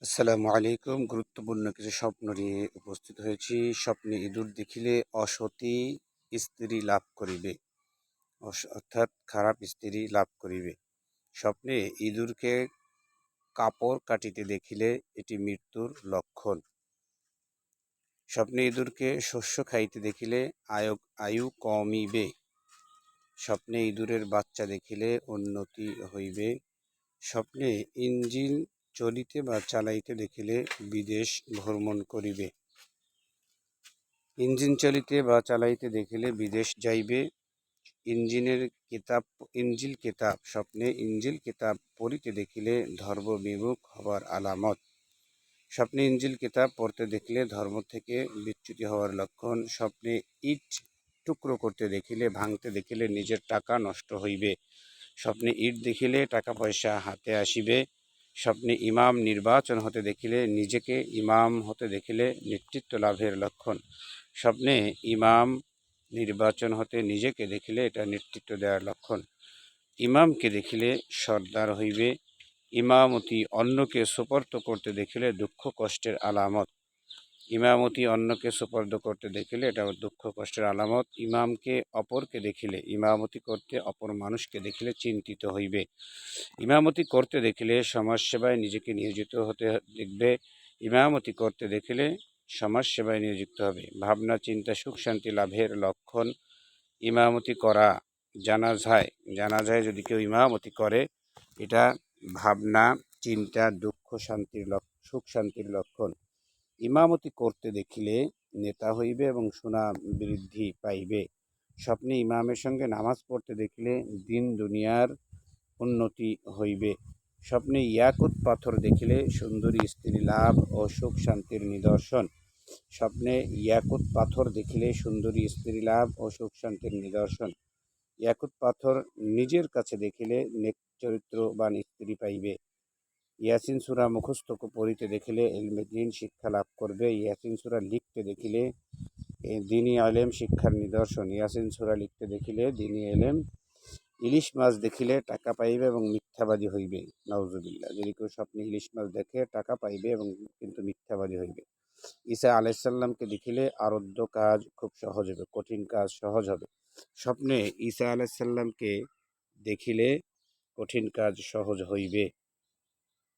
আসসালামু আলাইকুম। গুরুত্বপূর্ণ কিছু স্বপ্ন নিয়ে উপস্থিত হয়েছি। স্বপ্নে ইঁদুর দেখিলে অসতী স্ত্রী লাভ করিবে, অর্থাৎ খারাপ স্ত্রী লাভ করিবে। স্বপ্নে ইঁদুরকে কাপড় কাটিতে দেখিলে এটি মৃত্যুর লক্ষণ। স্বপ্নে ইঁদুরকে শস্য খাইতে দেখিলে আয়ু কমিবে। স্বপ্নে ইঁদুরের বাচ্চা দেখিলে উন্নতি হইবে। স্বপ্নে ইঞ্জিন চলিতে বা চালাইতে দেখিলে বিদেশ ভ্রমণ করিবে। ইঞ্জিন চলিতে বা চালাইতে দেখিলে বিদেশ যাইবে। ইঞ্জিল কেতাব স্বপ্নে ইঞ্জিল কেতাব পড়িতে দেখিলে ধর্ম বিমুখ হবার আলামত। স্বপ্নে ইঞ্জিল কেতাব পড়তে দেখলে ধর্ম থেকে বিচ্যুতি হওয়ার লক্ষণ। স্বপ্নে ইট টুকরো করতে দেখিলে ভাঙতে দেখিলে নিজের টাকা নষ্ট হইবে। স্বপ্নে ইট দেখিলে টাকা পয়সা হাতে আসিবে। স্বপ্নে ইমাম নির্বাচন হতে দেখিলে নিজেকে ইমাম হতে দেখিলে নেতৃত্ব লাভের লক্ষণ। স্বপ্নে ইমাম নির্বাচন হতে নিজেকে দেখিলে এটা নেতৃত্ব দেওয়ার লক্ষণ। ইমামকে দেখিলে সর্দার হইবে। ইমামতি অন্যকে সুপর্দ করতে দেখিলে দুঃখ কষ্টের আলামত। ইমামতি অন্যকে সুপর্দ করতে দেখিলে এটা দুঃখ কষ্টের আলামত। ইমামকে অপরকে দেখিলে, ইমামতি করতে অপর মানুষকে দেখিলে চিন্তিত হইবে। ইমামতি করতে দেখিলে সমাজসেবায় নিজেকে নিয়োজিত হতে দেখবে। ইমামতি করতে দেখিলে সমাজসেবায় নিয়োজিত হবে। ভাবনা চিন্তা সুখ শান্তি লাভের লক্ষণ। ইমামতি করা জানাজায় যদি কেউ ইমামতি করে, এটা ভাবনা চিন্তা সুখ শান্তির লক্ষণ। ইমামতি করতে দেখিলে নেতা হইবে এবং সুনাম বৃদ্ধি পাইবে। স্বপ্নে ইমামের সঙ্গে নামাজ পড়তে দেখিলে দিন দুনিয়ার উন্নতি হইবে। স্বপ্নে ইয়াকুত পাথর দেখিলে সুন্দরী স্ত্রী লাভ ও সুখ শান্তির নিদর্শন। স্বপ্নে ইয়াকুত পাথর দেখিলে সুন্দরী স্ত্রী লাভ ও সুখ শান্তির নিদর্শন। ইয়াকুত পাথর নিজের কাছে দেখিলে নেক চরিত্রবান স্ত্রী পাইবে। ইয়াসিন সূরা মুখস্থ পড়িতে দেখিলে ইলমে দ্বীন শিক্ষা লাভ করবে। ইয়াসিন সূরা লিখতে দেখিলে দ্বীনি ইলম শিক্ষার নিদর্শন। ইয়াসিন সূরা লিখতে দেখিলে দ্বীনি ইলম। ইলিশ মাছ দেখিলে টাকা পাইবে এবং মিথ্যাবাদী হইবে। নাউজুবিল্লাহ। যদি কেউ স্বপ্নে ইলিশ মাছ দেখে টাকা পাইবে এবং কিন্তু মিথ্যাবাদী হইবে। ঈসা আলাইহিস সালামকে দেখিলে আরধ্য কাজ খুব সহজ হবে, কঠিন কাজ সহজ হবে। স্বপ্নে ঈসা আলাইহিস সালামকে দেখিলে কঠিন কাজ সহজ হইবে।